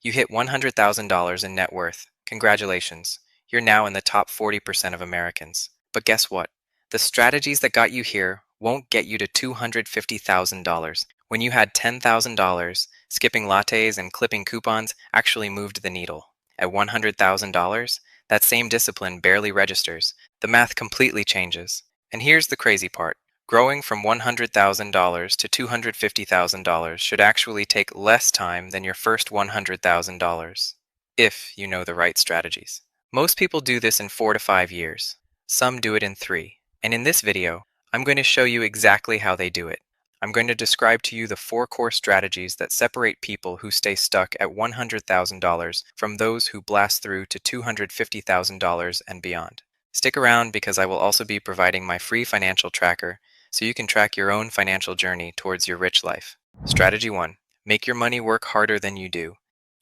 You hit $100,000 in net worth. Congratulations. You're now in the top 40% of Americans. But guess what? The strategies that got you here won't get you to $250,000. When you had $10,000, skipping lattes and clipping coupons actually moved the needle. At $100,000, that same discipline barely registers. The math completely changes. And here's the crazy part. Growing from $100,000 to $250,000 should actually take less time than your first $100,000, if you know the right strategies. Most people do this in 4 to 5 years. Some do it in 3. And in this video, I'm going to show you exactly how they do it. I'm going to describe to you the 4 core strategies that separate people who stay stuck at $100,000 from those who blast through to $250,000 and beyond. Stick around because I will also be providing my free financial tracker so you can track your own financial journey towards your rich life. Strategy 1. Make your money work harder than you do.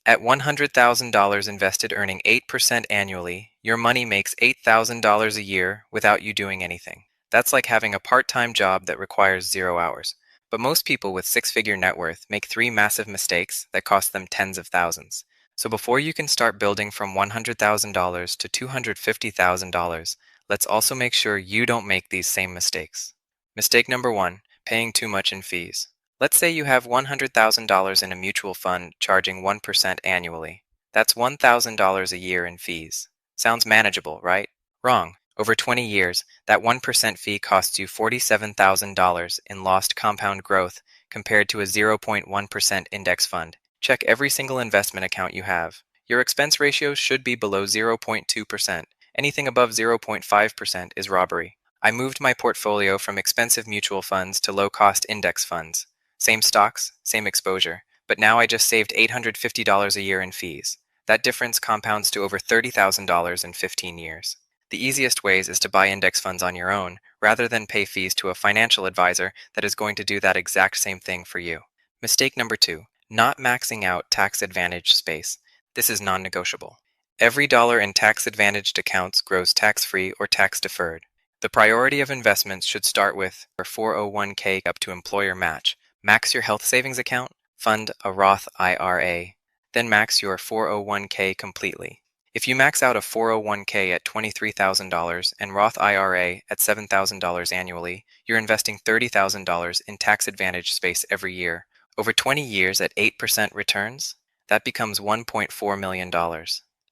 At $100,000 invested earning 8% annually, your money makes $8,000 a year without you doing anything. That's like having a part-time job that requires 0 hours. But most people with 6-figure net worth make 3 massive mistakes that cost them tens of thousands. So before you can start building from $100,000 to $250,000, let's also make sure you don't make these same mistakes. Mistake number 1, paying too much in fees. Let's say you have $100,000 in a mutual fund charging 1% annually. That's $1,000 a year in fees. Sounds manageable, right? Wrong. Over 20 years, that 1% fee costs you $47,000 in lost compound growth compared to a 0.1% index fund. Check every single investment account you have. Your expense ratio should be below 0.2%. Anything above 0.5% is robbery. I moved my portfolio from expensive mutual funds to low-cost index funds. Same stocks, same exposure, but now I just saved $850 a year in fees. That difference compounds to over $30,000 in 15 years. The easiest ways is to buy index funds on your own, rather than pay fees to a financial advisor that is going to do that exact same thing for you. Mistake number 2, not maxing out tax advantage space. This is non-negotiable. Every dollar in tax-advantaged accounts grows tax-free or tax-deferred. The priority of investments should start with your 401k up to employer match. Max your health savings account, fund a Roth IRA, then max your 401k completely. If you max out a 401k at $23,000 and Roth IRA at $7,000 annually, you're investing $30,000 in tax-advantaged space every year. Over 20 years at 8% returns, that becomes $1.4 million.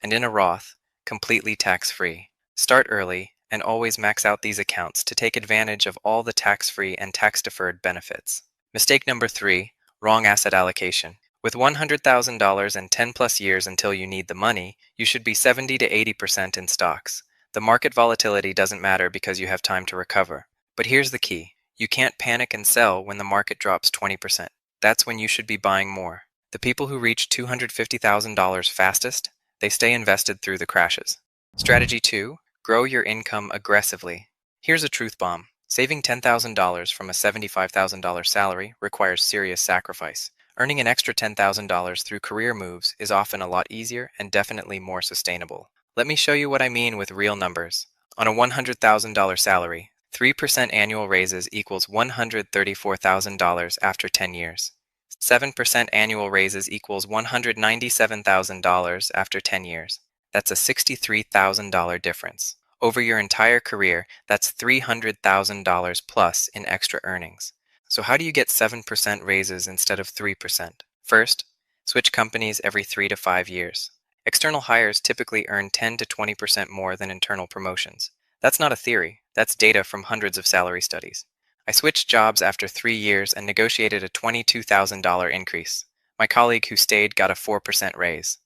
And in a Roth, completely tax-free. Start early and always max out these accounts to take advantage of all the tax-free and tax-deferred benefits. Mistake number 3, wrong asset allocation. With $100,000 and 10 plus years until you need the money, you should be 70 to 80% in stocks. The market volatility doesn't matter because you have time to recover. But here's the key. You can't panic and sell when the market drops 20%. That's when you should be buying more. The people who reach $250,000 fastest, they stay invested through the crashes. Strategy 2, grow your income aggressively. Here's a truth bomb. Saving $10,000 from a $75,000 salary requires serious sacrifice. Earning an extra $10,000 through career moves is often a lot easier and definitely more sustainable. Let me show you what I mean with real numbers. On a $100,000 salary, 3% annual raises equals $134,000 after 10 years. 7% annual raises equals $197,000 after 10 years. That's a $63,000 difference. Over your entire career, that's $300,000 plus in extra earnings. So how do you get 7% raises instead of 3%? First, switch companies every 3 to 5 years. External hires typically earn 10 to 20% more than internal promotions. That's not a theory, that's data from hundreds of salary studies. I switched jobs after 3 years and negotiated a $22,000 increase. My colleague who stayed got a 4% raise,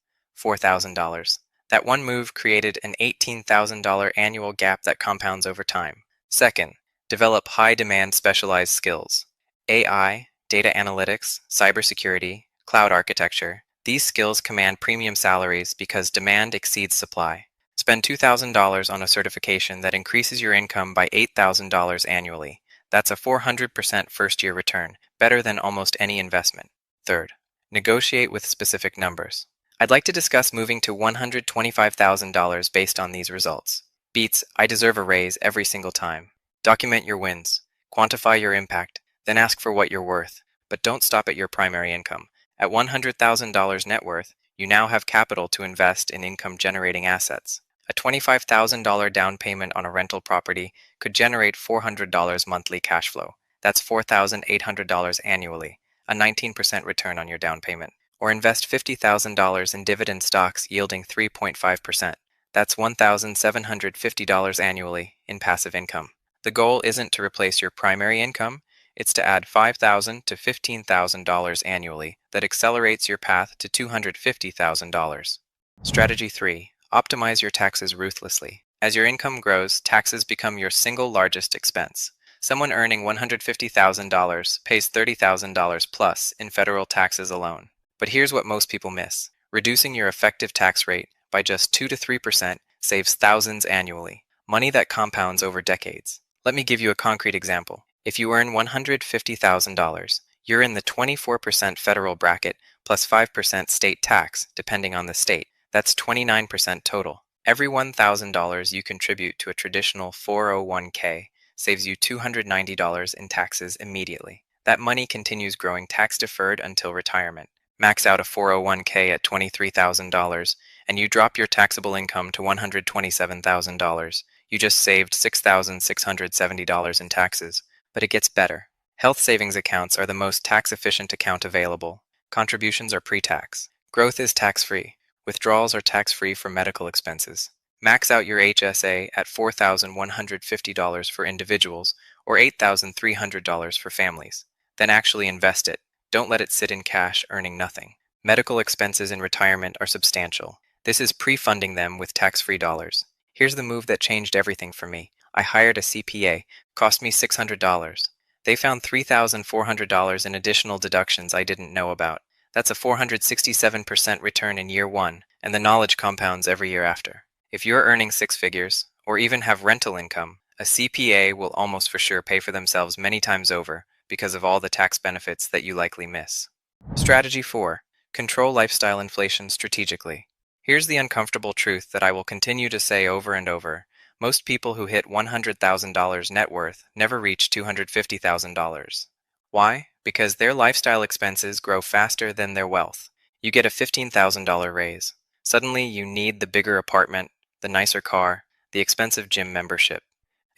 $4,000. That one move created an $18,000 annual gap that compounds over time. Second, develop high-demand specialized skills. AI, data analytics, cybersecurity, cloud architecture. These skills command premium salaries because demand exceeds supply. Spend $2,000 on a certification that increases your income by $8,000 annually. That's a 400% first-year return, better than almost any investment. Third, negotiate with specific numbers. I'd like to discuss moving to $125,000 based on these results. Beats, I deserve a raise every single time. Document your wins. Quantify your impact. Then ask for what you're worth. But don't stop at your primary income. At $100,000 net worth, You now have capital to invest in income-generating assets. A $25,000 down payment on a rental property could generate $400 monthly cash flow. That's $4,800 annually, a 19% return on your down payment. Or invest $50,000 in dividend stocks yielding 3.5%. That's $1,750 annually in passive income. The goal isn't to replace your primary income, it's to add $5,000 to $15,000 annually that accelerates your path to $250,000. Strategy 3. Optimize your taxes ruthlessly. As your income grows, taxes become your single largest expense. Someone earning $150,000 pays $30,000 plus in federal taxes alone. But here's what most people miss. Reducing your effective tax rate by just 2 to 3% saves thousands annually, money that compounds over decades. Let me give you a concrete example. If you earn $150,000, you're in the 24% federal bracket plus 5% state tax, depending on the state. That's 29% total. Every $1,000 you contribute to a traditional 401k saves you $290 in taxes immediately. That money continues growing tax-deferred until retirement. Max out a 401k at $23,000, and you drop your taxable income to $127,000. You just saved $6,670 in taxes. But it gets better. Health savings accounts are the most tax-efficient account available. Contributions are pre-tax. Growth is tax-free. Withdrawals are tax-free for medical expenses. Max out your HSA at $4,150 for individuals or $8,300 for families. Then actually invest it. Don't let it sit in cash earning nothing. Medical expenses in retirement are substantial. This is pre-funding them with tax-free dollars. Here's the move that changed everything for me. I hired a CPA. Cost me $600. They found $3,400 in additional deductions I didn't know about. That's a 467% return in year one, and the knowledge compounds every year after. If you're earning six figures, or even have rental income, a CPA will almost for sure pay for themselves many times over because of all the tax benefits that you likely miss. Strategy 4. Control lifestyle inflation strategically. Here's the uncomfortable truth that I will continue to say over and over. Most people who hit $100,000 net worth never reach $250,000. Why? Because their lifestyle expenses grow faster than their wealth. You get a $15,000 raise. Suddenly you need the bigger apartment, the nicer car, the expensive gym membership.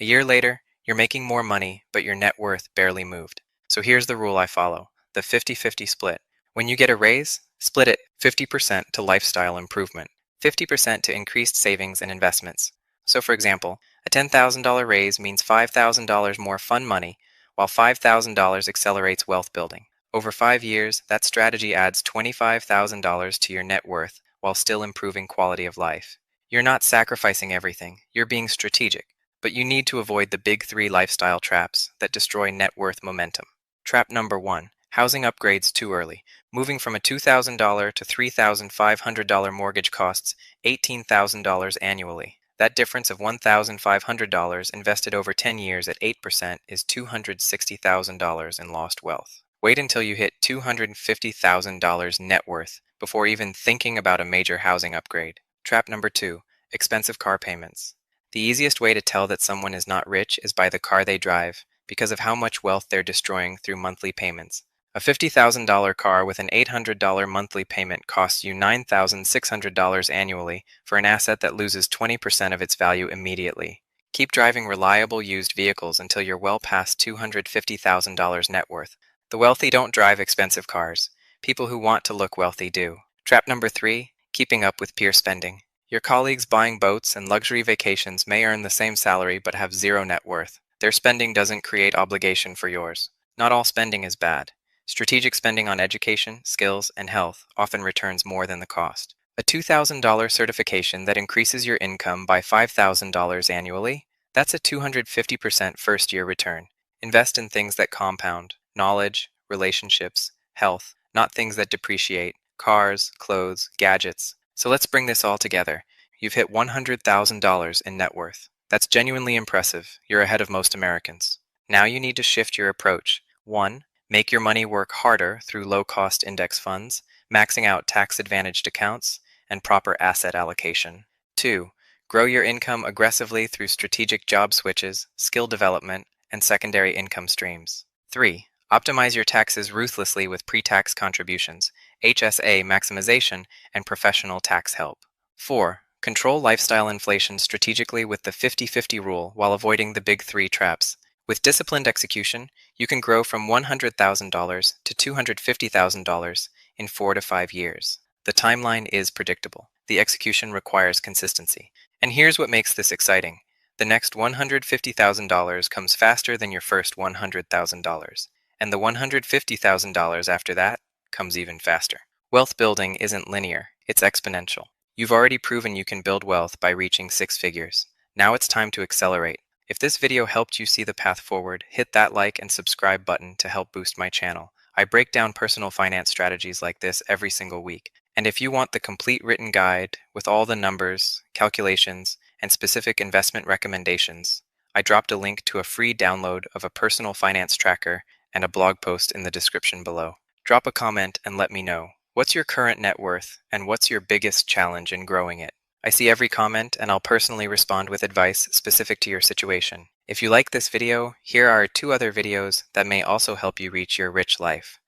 A year later, you're making more money, but your net worth barely moved. So here's the rule I follow, the 50-50 split. When you get a raise, split it 50% to lifestyle improvement, 50% to increased savings and investments. So for example, a $10,000 raise means $5,000 more fun money, while $5,000 accelerates wealth building. Over 5 years, that strategy adds $25,000 to your net worth while still improving quality of life. You're not sacrificing everything, you're being strategic, but you need to avoid the big three lifestyle traps that destroy net worth momentum. Trap number 1, housing upgrades too early. Moving from a $2,000 to $3,500 mortgage costs $18,000 annually. That difference of $1,500 invested over 10 years at 8% is $260,000 in lost wealth. Wait until you hit $250,000 net worth before even thinking about a major housing upgrade. Trap number 2, expensive car payments. The easiest way to tell that someone is not rich is by the car they drive, because of how much wealth they're destroying through monthly payments. A $50,000 car with an $800 monthly payment costs you $9,600 annually for an asset that loses 20% of its value immediately. Keep driving reliable used vehicles until you're well past $250,000 net worth. The wealthy don't drive expensive cars. People who want to look wealthy do. Trap number 3, keeping up with peer spending. Your colleagues buying boats and luxury vacations may earn the same salary but have zero net worth. Their spending doesn't create obligation for yours. Not all spending is bad. Strategic spending on education, skills, and health often returns more than the cost. A $2,000 certification that increases your income by $5,000 annually, that's a 250% first-year return. Invest in things that compound: knowledge, relationships, health, not things that depreciate: cars, clothes, gadgets. So let's bring this all together. You've hit $100,000 in net worth. That's genuinely impressive. You're ahead of most Americans. Now you need to shift your approach. 1. Make your money work harder through low-cost index funds, maxing out tax-advantaged accounts, and proper asset allocation. 2. Grow your income aggressively through strategic job switches, skill development, and secondary income streams. 3. Optimize your taxes ruthlessly with pre-tax contributions. HSA maximization, and professional tax help. 4. Control lifestyle inflation strategically with the 50-50 rule while avoiding the big three traps. With disciplined execution, you can grow from $100,000 to $250,000 in 4 to 5 years. The timeline is predictable. The execution requires consistency. And here's what makes this exciting. The next $150,000 comes faster than your first $100,000. And the $150,000 after that comes even faster. Wealth building isn't linear, it's exponential. You've already proven you can build wealth by reaching 6 figures. Now it's time to accelerate. If this video helped you see the path forward, hit that like and subscribe button to help boost my channel. I break down personal finance strategies like this every single week. And if you want the complete written guide with all the numbers, calculations, and specific investment recommendations, I dropped a link to a free download of a personal finance tracker and a blog post in the description below. Drop a comment and let me know. What's your current net worth and what's your biggest challenge in growing it? I see every comment and I'll personally respond with advice specific to your situation. If you like this video, here are 2 other videos that may also help you reach your rich life.